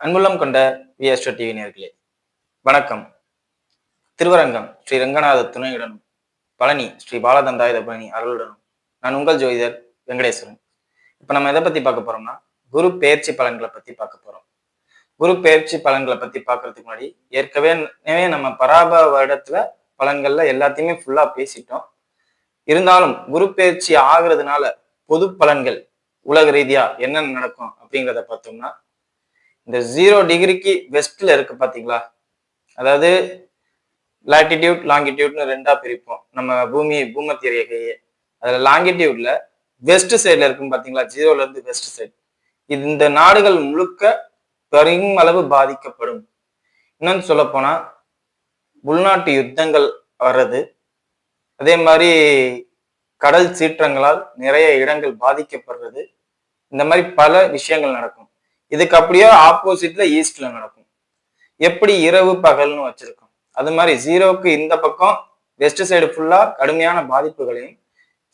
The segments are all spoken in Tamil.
அன்புள்ளம் கொண்ட விஎஸ்டோ டிவி நேர்களே வணக்கம். திருவரங்கம் ஸ்ரீ ரங்கநாத துணையுடனும் பழனி ஸ்ரீ பாலதண்டாயுத பழனி அருளுடனும் நான் உங்கள் ஜோதிடர் வெங்கடேஸ்வரன். இப்ப நம்ம எதை பத்தி பார்க்க போறோம்னா குரு பெயர்ச்சி பலன்களை பத்தி பார்க்க போறோம். குரு பெயர்ச்சி பலன்களை பத்தி பார்க்கறதுக்கு முன்னாடி ஏற்கனவே நம்ம பராப வருடத்துல பலன்கள்ல எல்லாத்தையுமே ஃபுல்லா பேசிட்டோம். இருந்தாலும் குரு பெயர்ச்சி ஆகுறதுனால பொது பலன்கள் உலக ரீதியா என்னென்ன நடக்கும் அப்படிங்கிறத பார்த்தோம்னா, இந்த 0 டிகிரிக்கு வெஸ்ட்ல இருக்கு பாத்தீங்களா, அதாவது லாட்டிடியூட் லாங்கிடியூட்னு ரெண்டா பிரிப்போம் நம்ம பூமத்திய ரேகையே. அதுல லாங்கிடியூட்ல வெஸ்ட் சைட்ல இருக்கும் பாத்தீங்களா, 0ல இருந்து வெஸ்ட் சைடு, இந்த நாடுகள் முழுக்க பெரும் அளவு பாதிக்கப்படும். இன்னொன்னு சொல்ல போனா உள்நாட்டு யுத்தங்கள் வர்றது, அதே மாதிரி கடல் சீற்றங்களால் நிறைய இடங்கள் பாதிக்கப்படுறது, இந்த மாதிரி பல விஷயங்கள் நடக்கும். இதுக்கு அப்படியே ஆப்போசிட்ல ஈஸ்ட்ல நடக்கும். எப்படி இரவு பகல்னு வச்சிருக்கோம், அது மாதிரி 0க்கு இந்த பக்கம் வெஸ்ட் சைடு ஃபுல்லா கடுமையான பாதிப்புகளையும்,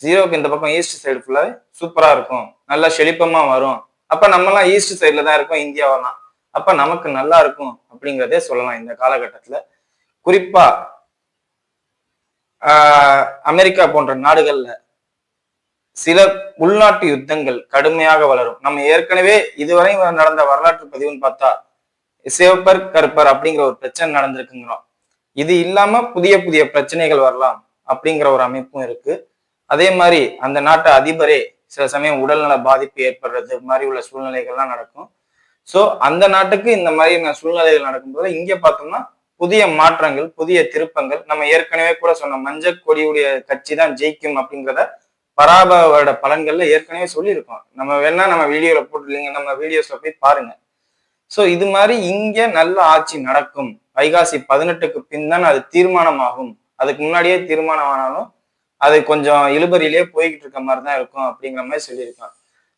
0க்கு இந்த பக்கம் ஈஸ்ட் சைடு ஃபுல்லா சூப்பரா இருக்கும், நல்லா செழிப்பமா வரும். அப்ப நம்ம எல்லாம் ஈஸ்ட் சைட்ல தான் இருக்கோம், இந்தியாவெல்லாம். அப்ப நமக்கு நல்லா இருக்கும் அப்படிங்கிறதே சொல்லலாம். இந்த காலகட்டத்துல குறிப்பா அமெரிக்கா போன்ற நாடுகள்ல சில உள்நாட்டு யுத்தங்கள் கடுமையாக வளரும். நம்ம ஏற்கனவே இதுவரை நடந்த வரலாற்று பதிவுன்னு பார்த்தா சிவப்பர் கருப்பர் அப்படிங்கிற ஒரு பிரச்சனை நடந்திருக்குங்கிறோம். இது இல்லாம புதிய புதிய பிரச்சனைகள் வரலாம் அப்படிங்கிற ஒரு அமைப்பும் இருக்கு. அதே மாதிரி அந்த நாட்டு அதிபரே சில சமயம் உடல்நல பாதிப்பு ஏற்படுறது மாதிரி உள்ள சூழ்நிலைகள்லாம் நடக்கும். சோ அந்த நாட்டுக்கு இந்த மாதிரி சூழ்நிலைகள் நடக்கும்போது இங்க பார்த்தோம்னா புதிய மாற்றங்கள், புதிய திருப்பங்கள். நம்ம ஏற்கனவே கூட சொன்ன மஞ்சள் கொடியுடைய கட்சி தான் ஜெயிக்கும் அப்படிங்கிறத பராபவரோட பலன்கள்ல ஏற்கனவே சொல்லியிருக்கோம். நம்ம வேணா நம்ம வீடியோல போட்டுருலீங்க, நம்ம வீடியோஸ்ல போய் பாருங்க. சோ இது மாதிரி இங்க நல்ல ஆட்சி நடக்கும். வைகாசி 18க்கு பின் தான் அது தீர்மானம் ஆகும். அதுக்கு முன்னாடியே தீர்மானம் ஆனாலும் அது கொஞ்சம் இழுபறியிலேயே போய்கிட்டு இருக்க மாதிரி தான் இருக்கும் அப்படிங்கிற மாதிரி சொல்லியிருக்கான்.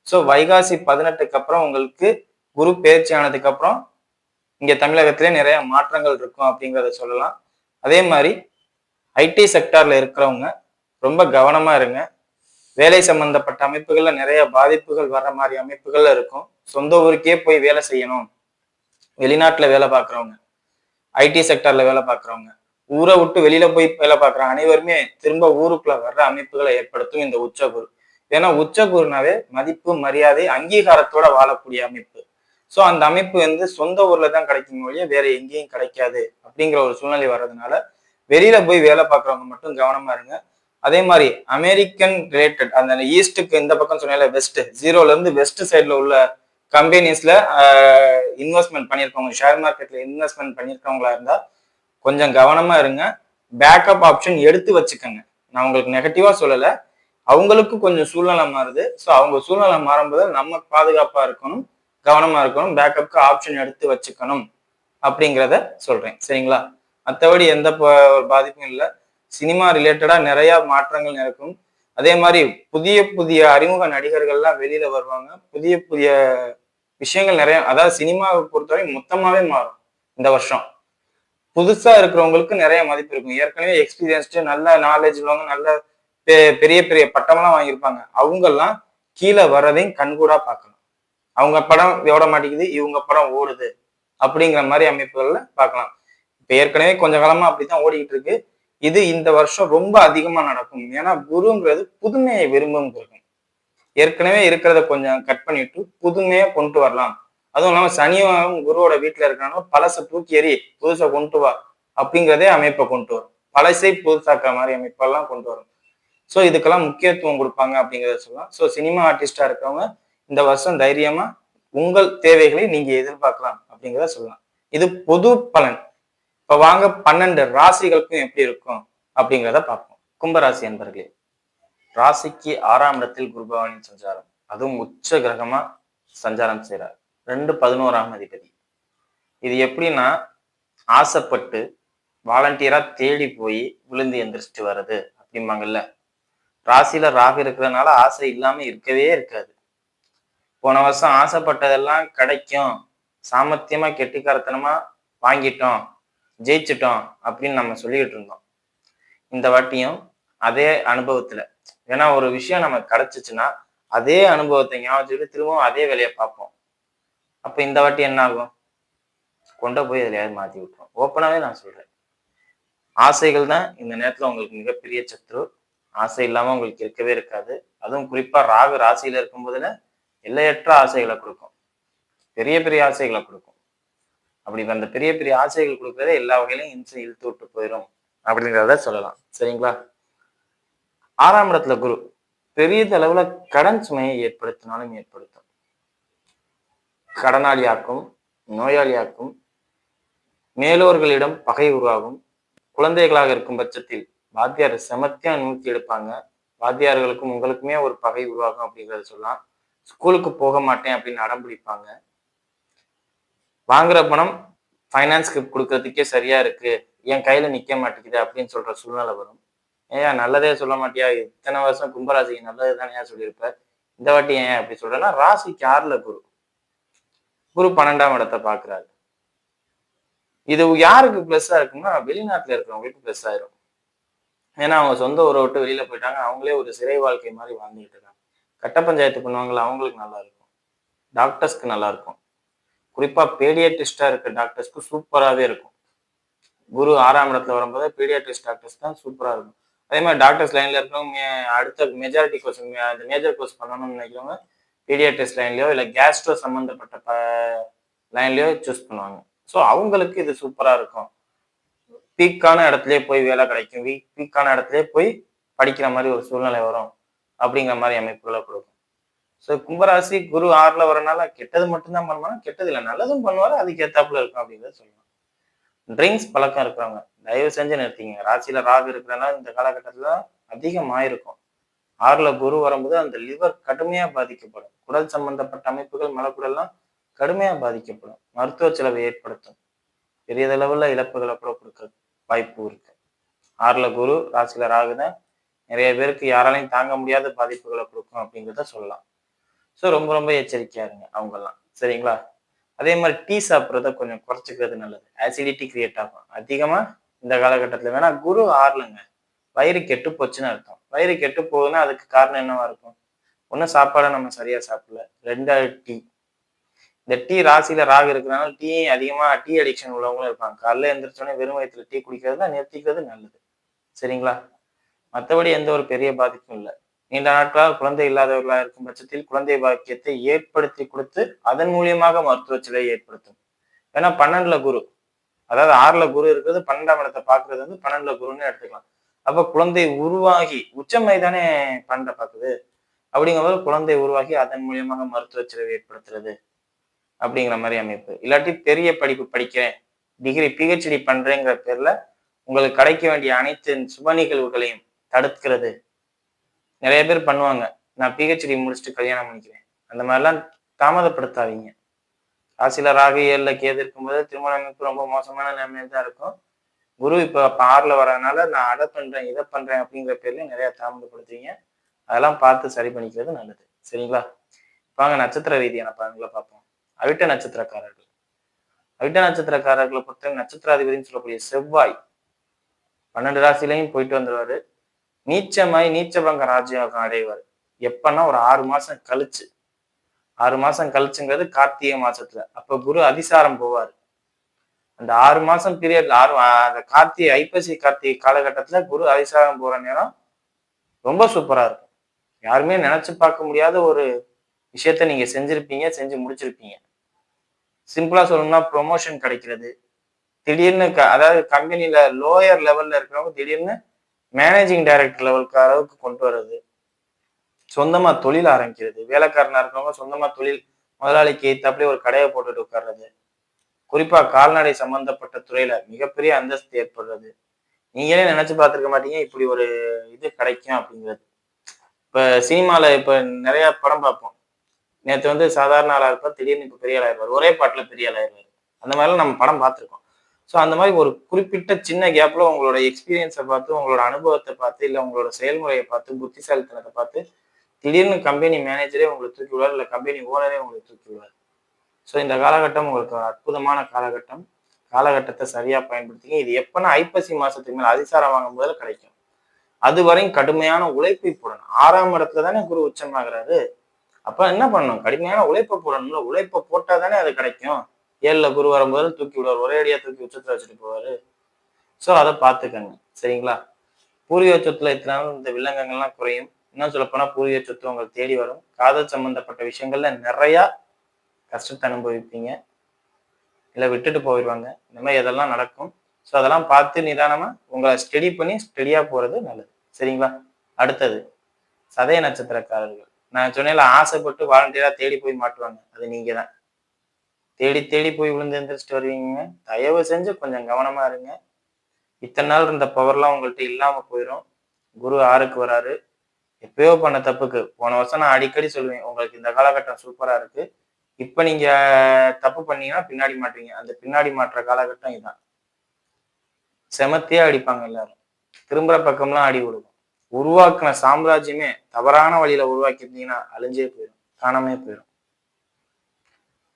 சோ வைகாசி 18க்கு அப்புறம் உங்களுக்கு குரு பெயர்ச்சி ஆனதுக்கு அப்புறம் இங்க தமிழகத்திலே நிறைய மாற்றங்கள் இருக்கும் அப்படிங்கிறத சொல்லலாம். அதே மாதிரி ஐடி செக்டார்ல இருக்கிறவங்க ரொம்ப கவனமா இருங்க. வேலை சம்பந்தப்பட்ட அமைப்புகள்ல நிறைய பாதிப்புகள் வர்ற மாதிரி அமைப்புகள்ல இருக்கும். சொந்த ஊருக்கே போய் வேலை செய்யணும், வெளிநாட்டுல வேலை பார்க்குறவங்க, ஐடி செக்டர்ல வேலை பார்க்குறவங்க, ஊரை விட்டு வெளியில போய் வேலை பார்க்குற அனைவருமே திரும்ப ஊருக்குள்ள வர்ற அமைப்புகளை ஏற்படுத்தும் இந்த உச்சகுரு. ஏன்னா உச்சகுருனாவே மதிப்பு, மரியாதை, அங்கீகாரத்தோட வாழக்கூடிய அமைப்பு. சோ அந்த அமைப்பு சொந்த ஊர்ல தான் கிடைக்கும் ஒழிய வேற எங்கேயும் கிடைக்காது அப்படிங்கிற ஒரு சூழ்நிலை வர்றதுனால வெளியில போய் வேலை பார்க்குறவங்க மட்டும் கவனமா இருங்க. அதே மாதிரி அமெரிக்கன் ரிலேட்டட் அந்த ஈஸ்டுக்கு இந்த பக்கம் சொன்னால வெஸ்ட், 0ல இருந்து வெஸ்ட் சைட்ல உள்ள கம்பெனிஸ்ல இன்வெஸ்ட்மெண்ட் பண்ணியிருக்கவங்க, ஷேர் மார்க்கெட்ல இன்வெஸ்ட்மெண்ட் பண்ணியிருக்கவங்களா இருந்தா கொஞ்சம் கவனமா இருங்க. பேக்கப் ஆப்ஷன் எடுத்து வச்சுக்கோங்க. நான் உங்களுக்கு நெகட்டிவா சொல்லல, அவங்களுக்கு கொஞ்சம் சூழ்நிலை மாறுது. ஸோ அவங்க சூழ்நிலை மாறும்போது நம்ம பாதுகாப்பா இருக்கணும், கவனமா இருக்கணும், பேக்கப்க்கு ஆப்ஷன் எடுத்து வச்சுக்கணும் அப்படிங்கிறத சொல்றேன். சரிங்களா? மற்றபடி எந்த பாதிப்பும் இல்லை. சினிமா ரிலேட்டடா நிறைய மாற்றங்கள் நடக்கும். அதே மாதிரி புதிய புதிய அறிமுக நடிகர்கள்லாம் வெளியில வருவாங்க. புதிய புதிய விஷயங்கள் நிறைய, அதாவது சினிமாவை பொறுத்தவரை மொத்தமாவே மாறும் இந்த வருஷம். புதுசா இருக்கிறவங்களுக்கு நிறைய மதிப்பு இருக்கும். ஏற்கனவே எக்ஸ்பீரியன்ஸ்டு நல்ல நாலேஜ் உள்ளவங்க, நல்ல பெரிய பெரிய பட்டம்லாம் வாங்கியிருப்பாங்க. அவங்கெல்லாம் கீழே வர்றதையும் கண்கூடா பார்க்கலாம். அவங்க படம் ஓட மாட்டேங்குது, இவங்க படம் ஓடுது அப்படிங்கிற மாதிரி அமைப்புகள்ல பார்க்கலாம். இப்ப ஏற்கனவே கொஞ்ச காலமா அப்படித்தான் ஓடிக்கிட்டு இருக்கு. இது இந்த வருஷம் ரொம்ப அதிகமா நடக்கும். ஏன்னா குருங்கிறது புதுமையை விரும்புங்கிறது. ஏற்கனவே இருக்கிறத கொஞ்சம் கட் பண்ணிட்டு புதுமையா கொண்டு வரலாம். அதுவும் இல்லாம சனியும் குருவோட வீட்டுல இருக்கிறனால பழசை தூக்கி எறி, புதுசை கொண்டு வா அப்படிங்கிறதே அமைப்பை கொண்டு வரும். பழசை புதுசாக்குற மாதிரி அமைப்பெல்லாம் கொண்டு வரும். ஸோ இதுக்கெல்லாம் முக்கியத்துவம் கொடுப்பாங்க அப்படிங்கிறத சொல்லலாம். ஸோ சினிமா ஆர்டிஸ்டா இருக்கிறவங்க இந்த வருஷம் தைரியமா உங்கள் தேவைகளை நீங்க எதிர்பார்க்கலாம் அப்படிங்கிறத சொல்லலாம். இது பொது பலன். இப்ப வாங்க 12 ராசிகளுக்கும் எப்படி இருக்கும் அப்படிங்கிறத பார்ப்போம். கும்பராசி என்பர்களே, ராசிக்கு 6ஆம் இடத்தில் குரு பகவானின் சஞ்சாரம், அதுவும் உச்ச கிரகமா சஞ்சாரம் செய்யறார். 2-11ஆம் அதிபதி. இது எப்படின்னா, ஆசைப்பட்டு வாலண்டியரா தேடி போய் விழுந்து எந்திரிச்சிட்டு வர்றது அப்படிம்பாங்கல்ல. ராசியில ராகு இருக்கிறதுனால ஆசை இல்லாம இருக்கவே இருக்காது. போன வருஷம் ஆசைப்பட்டதெல்லாம் கிடைக்கும், சாமர்த்தியமா கெட்டிக்காரத்தனமா வாங்கிட்டோம், ஜெயிச்சிட்டோம் அப்படின்னு நம்ம சொல்லிக்கிட்டு இருந்தோம். இந்த வாட்டியும் அதே அனுபவத்துல, ஏன்னா ஒரு விஷயம் நமக்கு கிடைச்சிச்சுன்னா அதே அனுபவத்தை ஞாபகம் திரும்பவும் அதே வேலையை பார்ப்போம். அப்ப இந்த வாட்டி என்ன ஆகும்? கொண்டு போய் எதுலையாவது மாத்தி விட்டுரும். ஓப்பனாவே நான் சொல்றேன். ஆசைகள் தான் இந்த நேரத்துல உங்களுக்கு மிகப்பெரிய சத்ரு. ஆசை இல்லாம உங்களுக்கு இருக்கவே இருக்காது. அதுவும் குறிப்பா ராகு ராசியில இருக்கும்போதுல எல்லையற்ற ஆசைகளை கொடுக்கும். பெரிய பெரிய ஆசைகளை கொடுக்கும். அப்படி அந்த பெரிய பெரிய ஆசைகள் கொடுக்கறத எல்லா வகையிலையும் இழுத்து விட்டு போயிடும் அப்படிங்கிறத சொல்லலாம். சரிங்களா? 6ஆம் இடத்துல குரு பெரியதளவுல கடன் சுமையை ஏற்படுத்தினாலும் ஏற்படுத்தும். கடனாளியாக்கும், நோயாளியாக்கும், மேலோர்களிடம் பகை உருவாகும். குழந்தைகளாக இருக்கும் பட்சத்தில் வாத்தியார் செமத்தியா நூத்தி எடுப்பாங்க. வாத்தியார்களுக்கும் உங்களுக்குமே ஒரு பகை உருவாகும் அப்படிங்கறத சொல்லலாம். ஸ்கூலுக்கு போக மாட்டேன் அப்படின்னு அடம் பிடிப்பாங்க. வாங்குற பணம் ஃபைனான்ஸ்க்கு கொடுக்கறதுக்கே சரியா இருக்கு, என் கையில நிக்க மாட்டேங்குது அப்படின்னு சொல்ற சூழ்நிலை வரும். ஏன் நல்லதே சொல்ல மாட்டியா? இத்தனை வருஷம் கும்பராசிக்கு நல்லது தானே சொல்லியிருப்ப, இந்த வாட்டி ஏன் அப்படி சொல்றேன்னா, ராசிக்கு 6ல குரு, குரு 12ஆம் இடத்தை பாக்குறாரு. இது யாருக்கு பிளஸ்ஸா இருக்குன்னா, வெளிநாட்டுல இருக்கிறவங்களுக்கு பிளஸ் ஆயிரும். ஏன்னா அவங்க சொந்த ஊரை விட்டு வெளியில போயிட்டாங்க, அவங்களே ஒரு சிறை வாழ்க்கை மாதிரி வாழ்ந்துட்டு இருக்காங்க. கட்ட பஞ்சாயத்து பண்ணுவாங்களா, அவங்களுக்கு நல்லா இருக்கும். டாக்டர்ஸ்க்கு நல்லா இருக்கும். குறிப்பா பீடியாட்ரிஸ்டா இருக்க டாக்டர்ஸ்க்கு சூப்பராகவே இருக்கும். குரு 6ஆம் இடத்துல வரும்போது பீடியாட்ரிஸ்ட் டாக்டர்ஸ் தான் சூப்பரா இருக்கும். அதே மாதிரி டாக்டர்ஸ் லைன்ல இருக்கவங்க அடுத்த மெஜாரிட்டி கோர்ஸ், அந்த மேஜர் கோர்ஸ் பண்ணணும்னு நினைக்கிறவங்க பீடியாட்ரிஸ்ட் லைன்லயோ இல்லை கேஸ்ட்ரோ சம்பந்தப்பட்ட லைன்லயோ சூஸ் பண்ணுவாங்க. ஸோ அவங்களுக்கு இது சூப்பரா இருக்கும். பீக்கான இடத்துலயே போய் வேலை கிடைக்கும், பீக்கான இடத்துலயே போய் படிக்கிற மாதிரி ஒரு சூழ்நிலை வரும் அப்படிங்கிற மாதிரி அமைப்புகளை கொடுக்கும். ஸோ கும்பராசி குரு 6ல வரனால கெட்டது மட்டும்தான் பண்ணுவாங்க, கெட்டது இல்லை நல்லதும் பண்ணுவாரு, அதுக்கு ஏத்தாப்புல இருக்கும் அப்படிங்கிறத சொல்லலாம். ட்ரிங்க்ஸ் பழக்கம் இருக்கிறவங்க தயவு செஞ்சு நிறுத்திங்க. ராசியில ராகு இருக்கிறனால இந்த காலகட்டத்துல அதிகம் ஆயிருக்கும். 6ல குரு வரும்போது அந்த லிவர் கடுமையா பாதிக்கப்படும். குடல் சம்பந்தப்பட்ட அமைப்புகள் மலக்குடல்லாம் கடுமையா பாதிக்கப்படும். மருத்துவ செலவை ஏற்படுத்தும். பெரியதளவுல இழப்புகளை கூட கொடுக்க வாய்ப்பு இருக்கு. 6ல குரு ராசியில ராகுதான் நிறைய பேருக்கு யாராலையும் தாங்க முடியாத பாதிப்புகளை கொடுக்கும் அப்படிங்கிறத சொல்லலாம். ஸோ ரொம்ப ரொம்ப எச்சரிக்கையா இருங்க அவங்கெல்லாம். சரிங்களா? அதே மாதிரி டீ சாப்பிட்றத கொஞ்சம் குறைச்சிக்கிறது நல்லது. ஆசிடிட்டி கிரியேட் ஆகும் அதிகமா இந்த காலகட்டத்துல. வேணா குரு 6லங்க வயிறு கெட்டு போச்சுன்னு அர்த்தம். வயிறு கெட்டு போகுதுன்னா அதுக்கு காரணம் என்னவா இருக்கும்? ஒன்னும் சாப்பாடை நம்ம சரியா சாப்பிடல, 2வது டீ. இந்த டீ ராசியில ராகு இருக்கிறனால டீ அதிகமா டீ அடிக்ஷன் உள்ளவங்களும் இருப்பாங்க. காலைல எழுந்திரிச்சோடனே வெறும் வயிற்றுல டீ குடிக்கிறத நிறுத்திக்கிறது நல்லது. சரிங்களா? மற்றபடி எந்த ஒரு பெரிய பாதிப்பும் இல்லை. நீண்ட நாட்களாக குழந்தை இல்லாதவர்களாக இருக்கும் பட்சத்தில் குழந்தை பாக்கியத்தை ஏற்படுத்தி கொடுத்து அதன் மூலியமாக மருத்துவ செலவை ஏற்படுத்தும். ஏன்னா 12ல குரு, அதாவது 6ல குரு இருக்கிறது 12ஆம் இடத்தை பாக்குறது வந்து 12ல குருன்னு எடுத்துக்கலாம். அப்ப குழந்தை உருவாகி உச்சமை தானே 12 பாக்குது. அப்படிங்கும்போது குழந்தை உருவாகி அதன் மூலியமாக மருத்துவ செலவை ஏற்படுத்துறது அப்படிங்கிற மாதிரி அமைப்பு. இல்லாட்டி பெரிய படிப்பு படிக்கிறேன், டிகிரி பிஹெச்டி பண்றேங்கிற பேர்ல உங்களுக்கு கிடைக்க வேண்டிய அனைத்து சுப நிகழ்வுகளையும் தடுக்கிறது. நிறைய பேர் பண்ணுவாங்க, நான் பிஹெச்டி முடிச்சுட்டு கல்யாணம் பண்ணிக்கிறேன், அந்த மாதிரிலாம் தாமதப்படுத்தாதீங்க. ராசியில ராகு 7ல கேது இருக்கும்போது திருமண அமைப்பு ரொம்ப மோசமான நிலைமையில தான் இருக்கும். குரு இப்ப 6ல வர்றதுனால நான் அதை பண்றேன் இதை பண்றேன் அப்படிங்கிற பேர்ல நிறைய தாமதப்படுத்துவீங்க. அதெல்லாம் பார்த்து சரி பண்ணிக்கிறது நல்லது. சரிங்களா? வாங்க நட்சத்திர ரீதியான பலன்களை பார்ப்போம். அவிட்ட நட்சத்திரக்காரர்கள். அவிட்ட நட்சத்திரக்காரர்களை பொறுத்த நட்சத்திராதிபதினு சொல்லக்கூடிய செவ்வாய் 12 ராசிலையும் போயிட்டு வந்துருவாரு. நீச்சமாய் நீச்சபங்க ராஜ்யம் அடைவார். எப்பன்னா ஒரு 6 மாசம் கழிச்சு. 6 மாசம் கழிச்சுங்கிறது கார்த்திகை மாசத்துல. அப்ப குரு அதிசாரம் போவார். அந்த 6 மாசம் பீரியட்ல அந்த கார்த்திகை ஐப்பசி கார்த்திகை காலகட்டத்துல குரு அதிசாரம் போற நேரம் ரொம்ப சூப்பரா இருக்கும். யாருமே நினைச்சு பார்க்க முடியாத ஒரு விஷயத்த நீங்க செஞ்சிருப்பீங்க, செஞ்சு முடிச்சிருப்பீங்க. சிம்பிளா சொல்லணும்னா ப்ரொமோஷன் கிடைக்கிறது. திடீர்னு அதாவது கம்பெனில லோயர் லெவல்ல இருக்கிறவங்க திடீர்னு மேனேஜிங் டைரக்டர் லெவலுக்கு அளவுக்கு கொண்டு வர்றது. சொந்தமா தொழில் ஆரம்பிக்கிறது. வேலைக்காரனா இருக்கிறவங்க சொந்தமா தொழில், முதலாளிக்கு ஏத்தாப்புல ஒரு கடையை போட்டுட்டு உட்கார்றது. குறிப்பா கால்நடை சம்பந்தப்பட்ட துறையில மிகப்பெரிய அந்தஸ்து ஏற்படுறது. நீங்களே நினைச்சு பார்த்திருக்க மாட்டீங்க இப்படி ஒரு இது கிடைக்கும் அப்படிங்கிறது. இப்ப சினிமால இப்ப நிறைய படம் பார்ப்போம். நேற்று வந்து சாதாரண ஆளா இருப்பார், திடீர்னு இப்ப பெரிய ஆளாயிருவார். ஒரே பாட்டுல பெரிய ஆளாயிருவார். அந்த மாதிரிலாம் நம்ம படம் பார்த்திருக்கோம். ஸோ அந்த மாதிரி ஒரு குறிப்பிட்ட சின்ன கேப்ல உங்களோட எக்ஸ்பீரியன்ஸை பார்த்து, உங்களோட அனுபவத்தை பார்த்து, இல்லை உங்களோட செயல்முறையை பார்த்து, புத்திசாலித்தனத்தை பார்த்து திடீர்னு கம்பெனி மேனேஜரே உங்களை தூக்கி விடுவார், இல்லை கம்பெனி ஓனரே உங்களை தூக்கி விடுவார். ஸோ இந்த காலகட்டம் உங்களுக்கு ஒரு அற்புதமான காலகட்டம். காலகட்டத்தை சரியா பயன்படுத்திங்க. இது எப்பன்னா ஐப்பசி மாசத்துக்கு மேல அதிசாரம் வாங்கும் போதுல கிடைக்கும். அது வரையும் கடுமையான உழைப்பை போடணும். 6ஆம் இடத்துல தானே குரு உச்சமாகிறாரு. அப்ப என்ன பண்ணணும்? கடுமையான உழைப்பை போடணும்ல. உழைப்பை போட்டா தானே அது கிடைக்கும். 7ல குரு வரும்போது தூக்கி விடுவார், ஒரே அடியா தூக்கி உச்சத்துல வச்சுட்டு போவாரு. சோ அதை பார்த்துக்கங்க. சரிங்களா? பூர்வீக சொத்துல இத்தனை நாள் இந்த வில்லங்கங்கள்லாம் குறையும். இன்னும் சொல்ல போனா பூர்வீக சொத்து உங்களை தேடி வரும். காதல் சம்பந்தப்பட்ட விஷயங்கள்ல நிறைய கஷ்டத்தை அனுபவிப்பீங்க. இல்ல விட்டுட்டு போயிடுவாங்க. இந்த மாதிரி இதெல்லாம் நடக்கும். ஸோ அதெல்லாம் பார்த்து நிதானமா உங்களை ஸ்டெடி பண்ணி ஸ்டெடியா போறது நல்லது. சரிங்களா? அடுத்தது சதய நட்சத்திரக்காரர்கள். நான் சொன்னேன்ல, ஆசைப்பட்டு வாலண்டியரா தேடி போய் மாட்டுவாங்க. அது நீங்க தான். தேடி தேடி போய் விழுந்து எந்திரிச்சிட்டு வருவீங்க. தயவு செஞ்சு கொஞ்சம் கவனமா இருங்க. இத்தனை நாள் இருந்த பவர்லாம் உங்கள்ட்ட இல்லாம போயிடும். குரு 6க்கு வராரு. எப்பயோ பண்ண தப்புக்கு போன வருஷம் நான் அடிக்கடி சொல்லுவேன், உங்களுக்கு இந்த காலகட்டம் சூப்பரா இருக்கு. இப்ப நீங்க தப்பு பண்ணீங்கன்னா பின்னாடி மாட்டுவீங்க. அந்த பின்னாடி மாட்டுற காலகட்டம் இதான். செமத்தியா அடிப்பாங்க எல்லாரும். திரும்புற பக்கம்லாம் அடி விடுவோம். உருவாக்குன சாம்ராஜ்யமே தவறான வழியில உருவாக்கியிருந்தீங்கன்னா அழிஞ்சே போயிடும், காணாமே போயிடும்.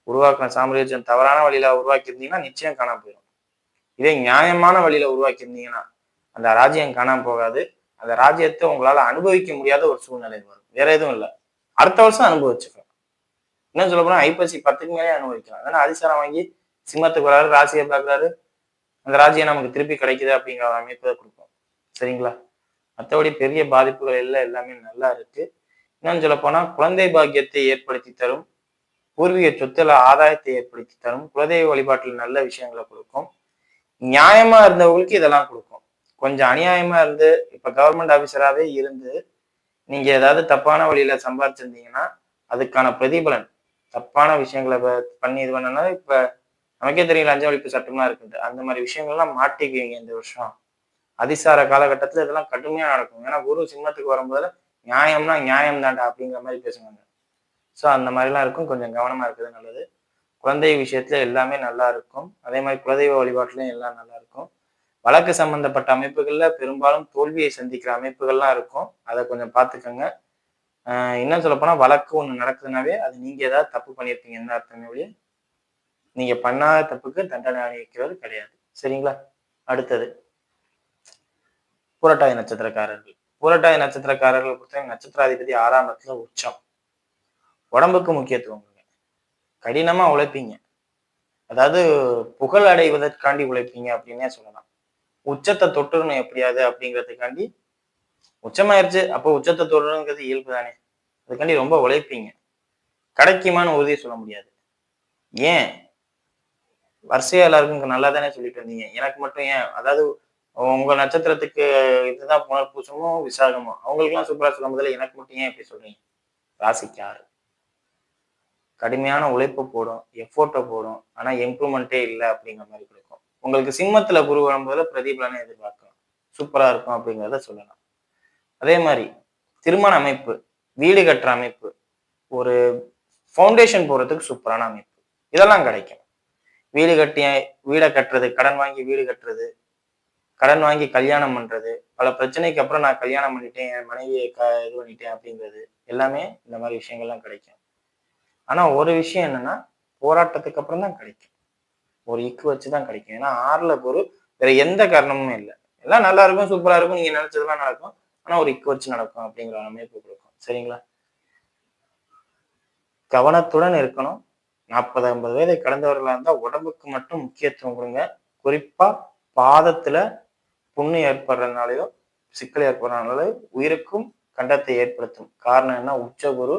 உருவாக்குன சாம்ராஜ்யம் தவறான வழியில உருவாக்கியிருந்தீங்கன்னா நிச்சயம் காணாம போயிடும். இதே நியாயமான வழியில உருவாக்கியிருந்தீங்கன்னா அந்த ராஜ்யம் காணாம போகாது. அந்த ராஜ்யத்தை உங்களால அனுபவிக்க முடியாத ஒரு சூழ்நிலை வரும். வேற எதுவும் இல்லை. அடுத்த வருஷம் அனுபவிச்சுக்கலாம். இன்னும் சொல்ல போனா ஐப்பசி 10க்கு மேலே அனுபவிக்கலாம். ஏன்னா அதிசாரம் வாங்கி சிம்மத்துக்கு வராரு, ராசியை பார்க்குறாரு, அந்த ராஜ்யம் நமக்கு திருப்பி கிடைக்குது அப்படிங்கிற ஒரு அமைப்பை கொடுக்கும். சரிங்களா? மற்றபடி பெரிய பாதிப்புகள் இல்லை, எல்லாமே நல்லா இருக்கு. இன்னும் சொல்ல போனா குழந்தை பாக்கியத்தை ஏற்படுத்தி தரும், பூர்வீக சொத்துல ஆதாயத்தை ஏற்படுத்தி தரும், குலதெய்வ வழிபாட்டில் நல்ல விஷயங்களை கொடுக்கும். நியாயமா இருந்தவங்களுக்கு இதெல்லாம் கொடுக்கும். கொஞ்சம் அநியாயமா இருந்து இப்ப கவர்மெண்ட் ஆபீசராகவே இருந்து நீங்க ஏதாவது தப்பான வழியில சம்பாதிச்சிருந்தீங்கன்னா அதுக்கான பிரதிபலன் தப்பான விஷயங்களை பண்ணி இது பண்ணனா இப்ப நமக்கே தெரியும், லஞ்ச ஒழிப்பு சட்டம்லாம் இருக்குது. அந்த மாதிரி விஷயங்கள்லாம் மாட்டிக்குவீங்க இந்த வருஷம். அதிசார காலகட்டத்துல இதெல்லாம் கடுமையா நடக்கும். ஏன்னா குரு சிம்மத்துக்கு வரும்போது நியாயம்னா நியாயம் தாண்டா அப்படிங்கிற மாதிரி பேசுவாங்க. ஸோ அந்த மாதிரிலாம் இருக்கும். கொஞ்சம் கவனமா இருக்கிறது நல்லது. குழந்தை விஷயத்துல எல்லாமே நல்லா இருக்கும். அதே மாதிரி குலதெய்வ வழிபாட்டுலயும் எல்லாம் நல்லா இருக்கும். வழக்கு சம்பந்தப்பட்ட அமைப்புகள்ல பெரும்பாலும் தோல்வியை சந்திக்கிற அமைப்புகள்லாம் இருக்கும். அதை கொஞ்சம் பார்த்துக்கோங்க. இன்னும் சொல்ல போனா வழக்கு ஒண்ணு நடக்குதுனாவே அது நீங்க ஏதாவது தப்பு பண்ணியிருப்பீங்கன்னு அர்த்தமே ஒழிய நீங்க பண்ணாத தப்புக்கு தண்டனை அனுபவிக்கிறது கிடையாது. சரிங்களா? அடுத்தது புரட்டாதி நட்சத்திரக்காரர்கள். புரட்டாதி நட்சத்திரக்காரர்கள் பொறுத்தவரை நட்சத்திராதிபதி 6ஆம் இடத்துல உச்சம். உடம்புக்கு முக்கியத்துவம். கடினமா உழைப்பீங்க. அதாவது புகழ் அடைவதற்காண்டி உழைப்பீங்க அப்படின்னே சொல்லலாம். உச்சத்தை தொட்டுறணும் எப்படியாது அப்படிங்கிறதுக்காண்டி உச்சமாயிருச்சு, அப்போ உச்சத்தை தொடுறதுங்கிறது இயல்பு தானே. அதுக்காண்டி ரொம்ப உழைப்பீங்க. கிடைக்குமான்னு உறுதியை சொல்ல முடியாது. ஏன் வரிசையா எல்லாருக்கும் நல்லா தானே சொல்லிட்டு இருந்தீங்க, எனக்கு மட்டும் ஏன்? அதாவது உங்க நட்சத்திரத்துக்கு இதுதான் புனர்பூசமோ விசாகமோ, அவங்களுக்குலாம் சூப்பரா சொல்லும் போதுல எனக்கு மட்டும் ஏன் இப்படி சொல்றீங்க? ராசிக்கு 6 கடுமையான உழைப்பு போடும், எஃபோர்ட்டை போடும். ஆனா இம்ப்ரூவ்மெண்ட்டே இல்லை அப்படிங்கிற மாதிரி கொடுக்கும். உங்களுக்கு சிம்மத்துல குரு வரும்போது பிரதிபலனை எதிர்பார்க்கலாம். சூப்பரா இருக்கும் அப்படிங்கிறத சொல்லலாம். அதே மாதிரி திருமண அமைப்பு, வீடு கட்டுற அமைப்பு, ஒரு ஃபவுண்டேஷன் போறதுக்கு சூப்பரான அமைப்பு, இதெல்லாம் கிடைக்கும். வீடு கட்டி வீடை கட்டுறது, கடன் வாங்கி வீடு கட்டுறது, கடன் வாங்கி கல்யாணம் பண்றது, பல பிரச்சனைக்கு அப்புறம் நான் கல்யாணம் பண்ணிட்டேன், என் மனைவியை இது பண்ணிட்டேன் அப்படிங்கிறது எல்லாமே இந்த மாதிரி விஷயங்கள்லாம் கிடைக்கும். ஆனா ஒரு விஷயம் என்னன்னா, போராட்டத்துக்கு அப்புறம் தான் கிடைக்கும். ஒரு இக்கு வச்சுதான் கிடைக்கும். ஏன்னா 6ல குரு, வேற எந்த காரணமும் இல்லை. எல்லாம் நல்லா இருக்கும், சூப்பரா இருக்கும், நீங்க நினைச்சதெல்லாம் நடக்கும். ஆனா ஒரு இக்கு வச்சு நடக்கும் அப்படிங்கிற அமைப்பு கொடுக்கும். சரிங்களா? கவனத்துடன் இருக்கணும். 40, 50 வயதை கடந்தவர்களா இருந்தா உடம்புக்கு மட்டும் முக்கியத்துவம் கொடுங்க. குறிப்பா பாதத்துல புண்ணு ஏற்படுறதுனாலயோ சிக்கல் ஏற்படுறதுனால உயிருக்கும் கண்டத்தை ஏற்படுத்தும். காரணம் என்ன? உச்ச குரு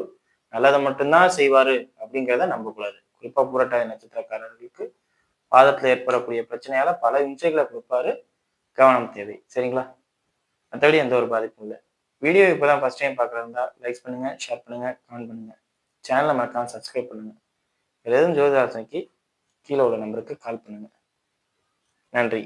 நல்லதை மட்டும்தான் செய்வாரு அப்படிங்கிறத நம்பக்கூடாது. குறிப்பா புரட்டாதி நட்சத்திரக்காரர்களுக்கு பாதத்துல ஏற்படக்கூடிய பிரச்சனையால பல இம்சைகளை கொடுப்பாரு. கவனம் தேவை. சரிங்களா? மற்றபடி எந்த ஒரு பாதிப்பும் இல்லை. வீடியோ இப்பதான் ஃபர்ஸ்ட் டைம் பார்க்குறதா லைக் பண்ணுங்க, ஷேர் பண்ணுங்க, கமெண்ட் பண்ணுங்க. சேனலை மறக்காம சப்ஸ்கிரைப் பண்ணுங்க. வேற எதுவும் ஜோதிட ஆலோசனைக்கு கீழே உள்ள நம்பருக்கு கால் பண்ணுங்க. நன்றி.